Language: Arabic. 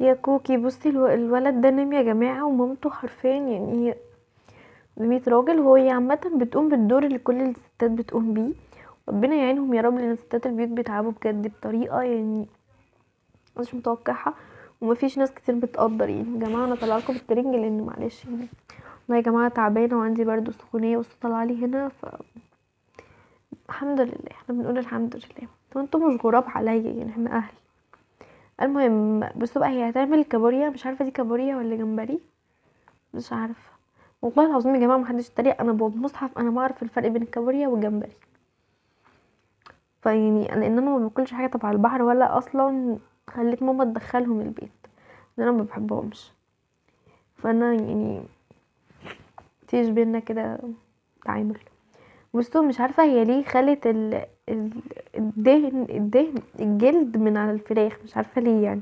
يا كوكي بصي الولد ده نام يا جماعة، ومامته حرفيا يعني 100 راجل. هي عامة بتقوم بالدور اللي كل الستات بتقوم بيه، ربنا يعينهم يا رب، لان ستات البيوت بيتعبوا بجد بطريقة يعني مش متوقعها. ومفيش ناس كتير بتقدر يعني. يا جماعة انا طالعلكوا بالترنج لان معلش يعني والله يا جماعة تعبانة وعندي برضو سخونية والصوت طالعلي هنا، الحمد لله، احنا بنقول الحمد لله. انتوا مش غراب عليا يعني، احنا اهل. المهم بصوا بقى، هي هتعمل كابوريا، مش عارفه دي كابوريا ولا جمبري، مش عارفه. والله العظيم يا جماعه محدش يتريق، انا بمصحف انا ما اعرف الفرق بين الكابوريا والجمبري. فيعني انا ان انا ما باكلش حاجه تبع البحر، ولا اصلا خليت ماما تدخلهم البيت لان انا ما بحبهمش. فانا يعني مفيش بينا كده تعامل. بصوا مش عارفه هي ليه خلت الدهن الجلد من على الفراخ، مش عارفه ليه يعني.